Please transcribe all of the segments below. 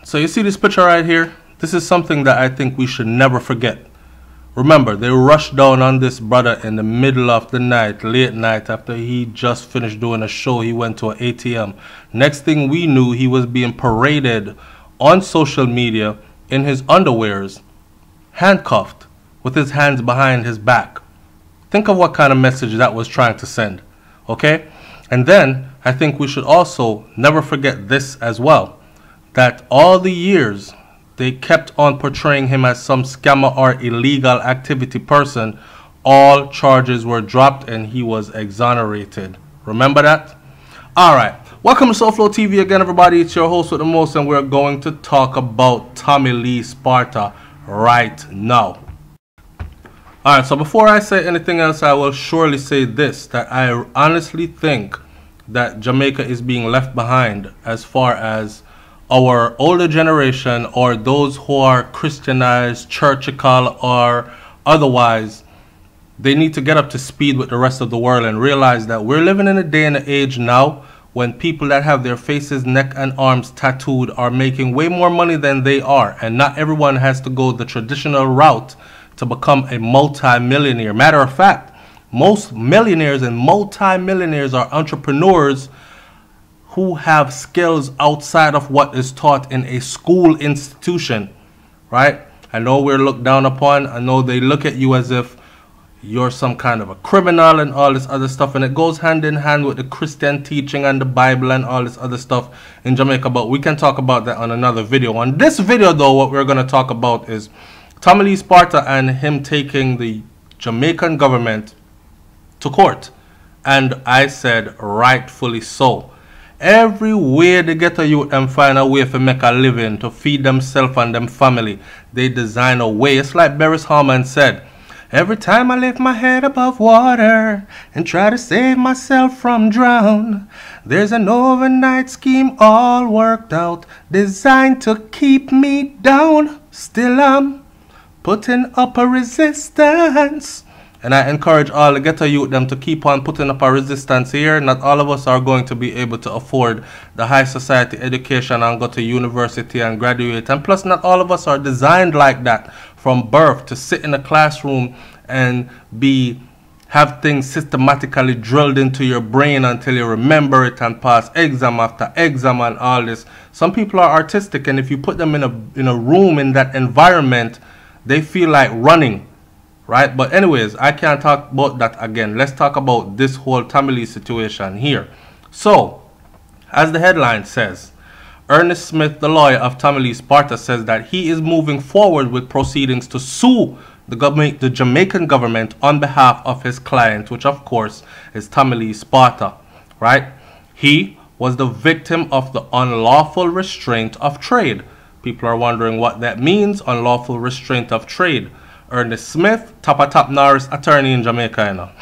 So you see this picture right here? This is something that I think we should never forget. Remember, they rushed down on this brother in the middle of the night, late night, after he just finished doing a show. He went to an ATM. Next thing we knew, he was being paraded on social media in his underwears, handcuffed, with his hands behind his back. Think of what kind of message that was trying to send, okay? And then I think we should also never forget this as well, that all the years they kept on portraying him as some scammer or illegal activity person, all charges were dropped and he was exonerated. Remember that? Alright, welcome to SouFLoTV again, everybody. It's your host with the most, and we're going to talk about Tommy Lee Sparta right now. Alright, so before I say anything else, I will surely say this, that I honestly think that Jamaica is being left behind as far as our older generation, or those who are Christianized, churchical, or otherwise. They need to get up to speed with the rest of the world and realize that we're living in a day and age now when people that have their faces, neck, and arms tattooed are making way more money than they are, and not everyone has to go the traditional route to become a multi-millionaire. Matter of fact, most millionaires and multi-millionaires are entrepreneurs who have skills outside of what is taught in a school institution, right? I know we're looked down upon. I know they look at you as if you're some kind of a criminal and all this other stuff, and it goes hand in hand with the Christian teaching and the Bible and all this other stuff in Jamaica, but we can talk about that on another video. On this video, though, what we're going to talk about is Tommy Lee Sparta and him taking the Jamaican government to court. And I said rightfully so. Every way they get a youth and find a way to make a living, to feed themselves and them family, they design a way. It's like Beres Harmon said, every time I lift my head above water and try to save myself from drown, there's an overnight scheme all worked out, designed to keep me down. Still I'm putting up a resistance. And I encourage all the ghetto youth them to keep on putting up a resistance here. Not all of us are going to be able to afford the high society education and go to university and graduate. And plus, not all of us are designed like that from birth, to sit in a classroom and have things systematically drilled into your brain until you remember it and pass exam after exam and all this. Some people are artistic, and if you put them in a room in that environment, they feel like running. Right? But anyways, I can't talk about that again. Let's talk about this whole Tommy Lee situation here. So, as the headline says, Ernest Smith, the lawyer of Tommy Lee Sparta, says that he is moving forward with proceedings to sue the Jamaican government on behalf of his client, which of course is Tommy Lee Sparta. Right? He was the victim of the unlawful restraint of trade. People are wondering what that means, unlawful restraint of trade. Ernest Smith, top Norris attorney in Jamaica,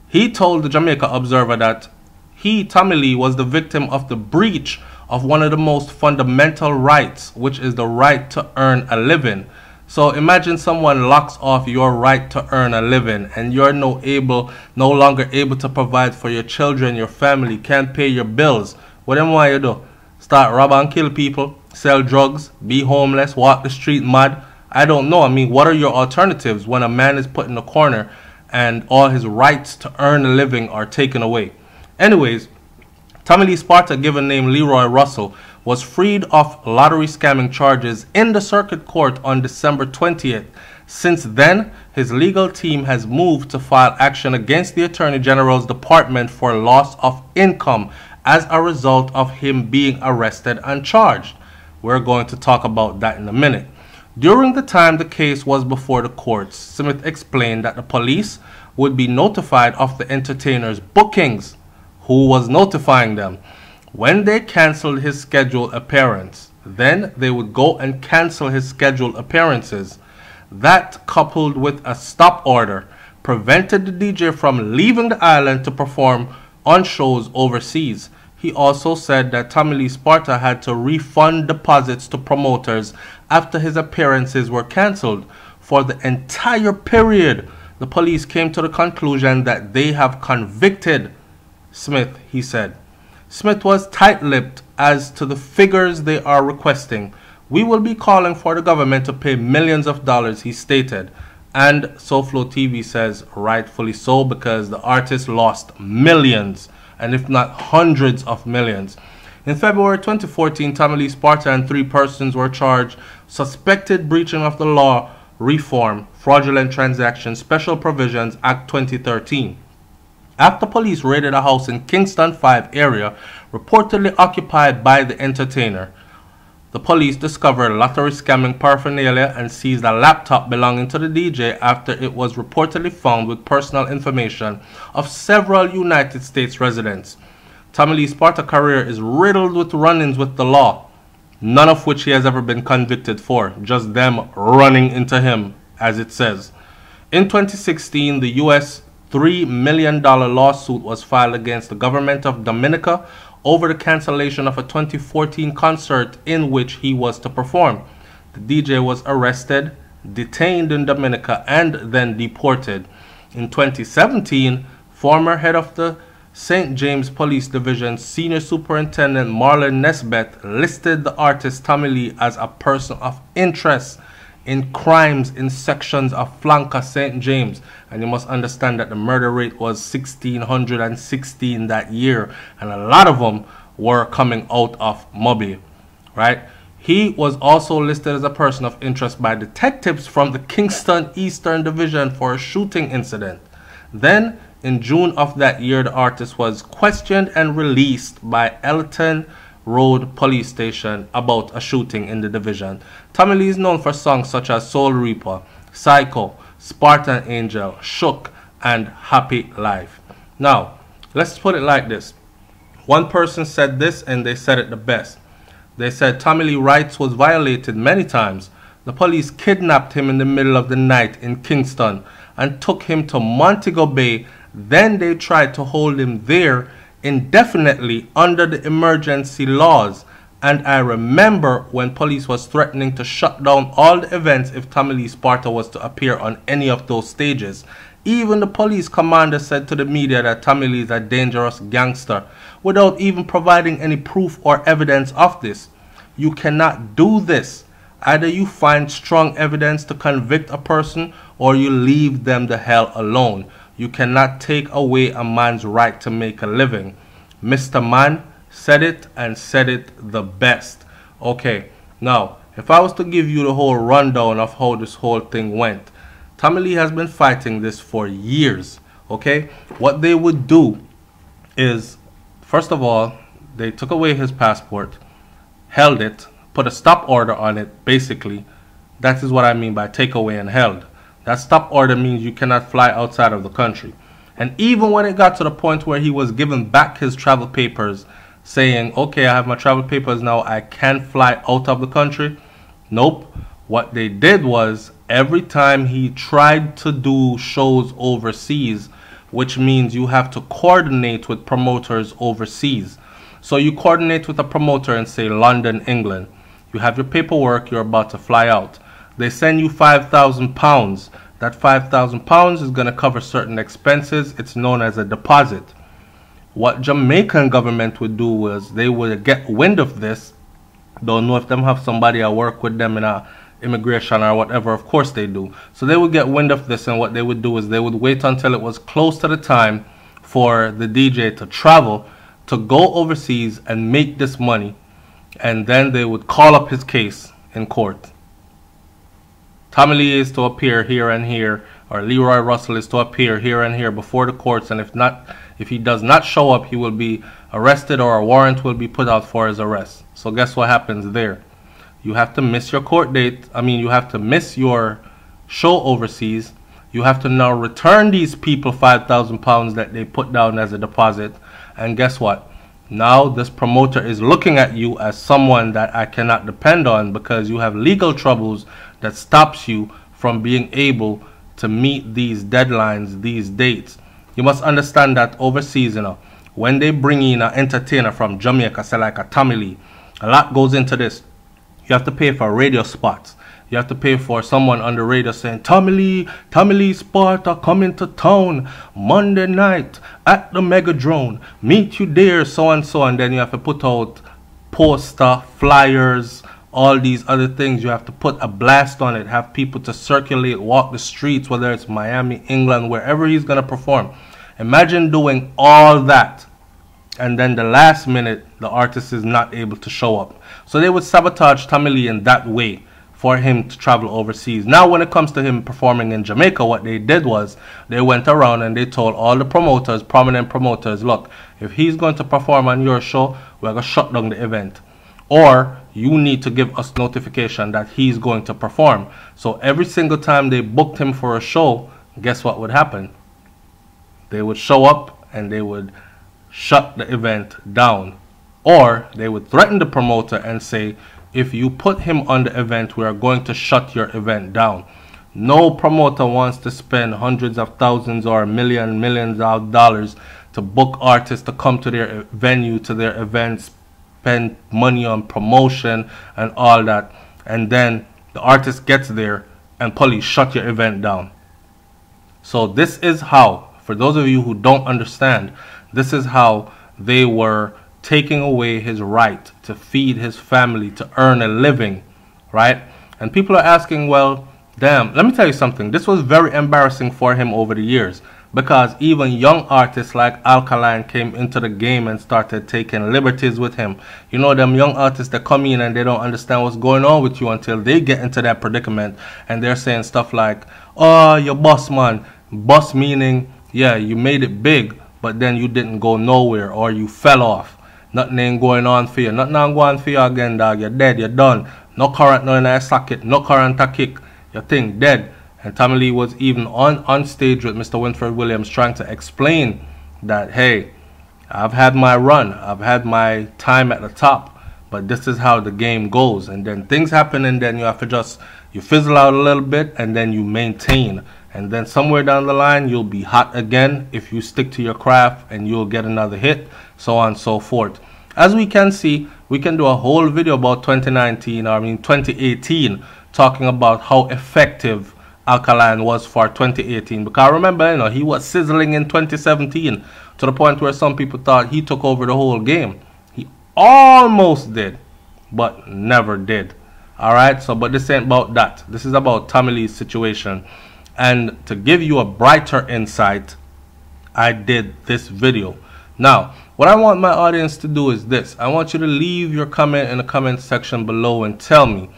he told the Jamaica Observer that he, Tommy Lee, was the victim of the breach of one of the most fundamental rights, which is the right to earn a living. So imagine someone locks off your right to earn a living, and you're no longer able to provide for your children, your family, can't pay your bills. What then why you do? Start rob and kill people, sell drugs, be homeless, walk the street mad? I don't know. I mean, what are your alternatives when a man is put in a corner and all his rights to earn a living are taken away? Anyways, Tommy Lee Sparta, given name Leroy Russell, was freed of lottery scamming charges in the circuit court on December 20th. Since then, his legal team has moved to file action against the Attorney General's Department for loss of income as a result of him being arrested and charged. We're going to talk about that in a minute. During the time the case was before the courts, Smith explained that the police would be notified of the entertainer's bookings. Who was notifying them? When they canceled his scheduled appearance, then they would go and cancel his scheduled appearances. That, coupled with a stop order, prevented the DJ from leaving the island to perform on shows overseas. He also said that Tommy Lee Sparta had to refund deposits to promoters after his appearances were cancelled. For the entire period, the police came to the conclusion that they have convicted Smith, he said. Smith was tight-lipped as to the figures they are requesting. We will be calling for the government to pay millions of dollars, he stated. And SouFLoTV says rightfully so, because the artist lost millions, and if not hundreds of millions. In February 2014, Tommy Lee Sparta and 3 persons were charged suspected breaching of the law reform, fraudulent transactions, special provisions Act 2013. After police raided a house in Kingston 5 area reportedly occupied by the entertainer, the police discovered lottery scamming paraphernalia and seized a laptop belonging to the DJ after it was reportedly found with personal information of several United States residents. Tommy Lee Sparta's career is riddled with run-ins with the law, none of which he has ever been convicted for, just them running into him, as it says. In 2016, the U.S. $3 million lawsuit was filed against the government of Dominica over the cancellation of a 2014 concert in which he was to perform. The DJ was arrested, detained in Dominica, and then deported. In 2017, former head of the St. James Police Division Senior Superintendent Marlon Nesbeth listed the artist Tommy Lee as a person of interest in crimes in sections of Flanker St. James. And you must understand that the murder rate was 1,616 that year, and a lot of them were coming out of Mobile, right? He was also listed as a person of interest by detectives from the Kingston Eastern Division for a shooting incident. Then, in June of that year, the artist was questioned and released by Elton Road Police Station about a shooting in the division. Tommy Lee is known for songs such as Soul Reaper, Psycho, Spartan Angel, Shook, and Happy Life. Now, let's put it like this. One person said this, and they said it the best. They said Tommy Lee's rights was violated many times. The police kidnapped him in the middle of the night in Kingston and took him to Montego Bay. Then they tried to hold him there indefinitely under the emergency laws. And I remember when police was threatening to shut down all the events if Tommy Lee Sparta was to appear on any of those stages. Even the police commander said to the media that Tommy Lee is a dangerous gangster without even providing any proof or evidence of this. You cannot do this. Either you find strong evidence to convict a person or you leave them the hell alone. You cannot take away a man's right to make a living. Mr. Man said it, and said it the best. Okay, now, if I was to give you the whole rundown of how this whole thing went, Tommy Lee has been fighting this for years, okay? What they would do is, first of all, they took away his passport, held it, put a stop order on it, basically. That is what I mean by take away and held. That stop order means you cannot fly outside of the country. And even when it got to the point where he was given back his travel papers, saying, okay, I have my travel papers now, I can fly out of the country. Nope. What they did was, every time he tried to do shows overseas, which means you have to coordinate with promoters overseas. So you coordinate with a promoter in, say, London, England. You have your paperwork, you're about to fly out. They send you £5,000. That £5,000 is going to cover certain expenses. It's known as a deposit. What Jamaican government would do was they would get wind of this. Don't know if them have somebody I work with them in a immigration or whatever. Of course they do. So they would get wind of this, and what they would do is they would wait until it was close to the time for the DJ to travel to go overseas and make this money, and then they would call up his case in court. Tommy Lee is to appear here and here, or Leroy Russell is to appear here and here before the courts, and if he does not show up, he will be arrested, or a warrant will be put out for his arrest. So guess what happens there? You have to miss your court date. You have to miss your show overseas. You have to now return these people £5,000 that they put down as a deposit. And guess what? Now this promoter is looking at you as someone that I cannot depend on, because you have legal troubles that stops you from being able to meet these deadlines, these dates. You must understand that overseas, when they bring in an entertainer from Jamaica, say like a Tommy Lee, a lot goes into this. You have to pay for radio spots. You have to pay for someone on the radio saying, Tommy Lee Sparta coming to town Monday night at the Megadrone. Meet you there, so and so. And then you have to put out poster, flyers, all these other things. You have to put a blast on it, have people to circulate, walk the streets, whether it's Miami, England, wherever he's going to perform. Imagine doing all that, and then the last minute, the artist is not able to show up. So they would sabotage Tommy Lee in that way for him to travel overseas. Now, when it comes to him performing in Jamaica, what they did was they went around and they told all the promoters, prominent promoters, look, if he's going to perform on your show, we're going to shut down the event. Or you need to give us notification that he's going to perform. So every single time they booked him for a show, guess what would happen? They would show up and they would shut the event down. Or they would threaten the promoter and say, if you put him on the event, we are going to shut your event down. No promoter wants to spend hundreds of thousands or millions of dollars to book artists to come to their venue, to their events, spend money on promotion and all that, and then the artist gets there and police shut your event down. So this is how, for those of you who don't understand, this is how they were taking away his right to feed his family, to earn a living, right? And people are asking, well, damn, let me tell you something. This was very embarrassing for him over the years, because even young artists like Alkaline came into the game and started taking liberties with him. You know, them young artists that come in and they don't understand what's going on with you until they get into that predicament, and they're saying stuff like, oh, you're boss, man. Boss meaning, yeah, you made it big, but then you didn't go nowhere, or you fell off. Nothing ain't going on for you. Nothing ain't going for you again, dog. You're dead. You're done. No current, no in a socket. No current a kick. Your thing dead. And Tommy Lee was even on stage with Mr. Winfred Williams trying to explain that, hey, I've had my run. I've had my time at the top. But this is how the game goes. And then things happen, and then you have to just, you fizzle out a little bit, and then you maintain. And then somewhere down the line, you'll be hot again if you stick to your craft, and you'll get another hit, so on and so forth. As we can see, we can do a whole video about 2018, talking about how effective Alkaline was for 2018. Because remember, you know, he was sizzling in 2017 to the point where some people thought he took over the whole game. He almost did, but never did. Alright, so but this ain't about that. This is about Tommy Lee's situation. And to give you a brighter insight, I did this video. Now, what I want my audience to do is this. I want you to leave your comment in the comment section below and tell me,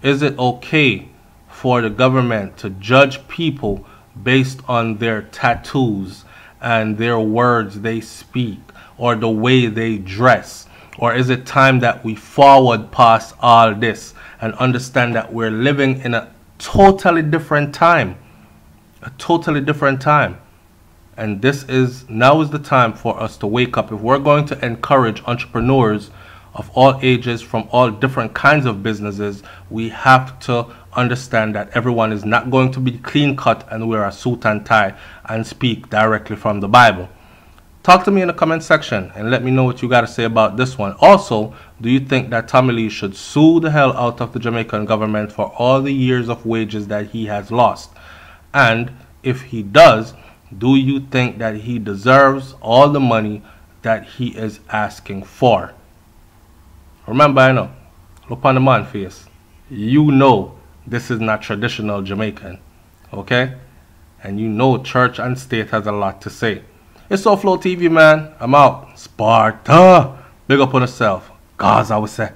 is it okay for the government to judge people based on their tattoos and their words they speak or the way they dress? Or is it time that we forward past all this and understand that we're living in a totally different time? A totally different time. And now is the time for us to wake up. If we're going to encourage entrepreneurs of all ages from all different kinds of businesses, we have to understand that everyone is not going to be clean cut and wear a suit and tie and speak directly from the Bible. Talk to me in the comment section and let me know what you got to say about this one. Also, do you think that Tommy Lee should sue the hell out of the Jamaican government for all the years of wages that he has lost? And if he does, do you think that he deserves all the money that he is asking for? Remember, I know, look on the man face. You know this is not traditional Jamaican, okay? And you know church and state has a lot to say. It's SouFLoTV, man. I'm out. Sparta. Big up on yourself. Gaza, I would say.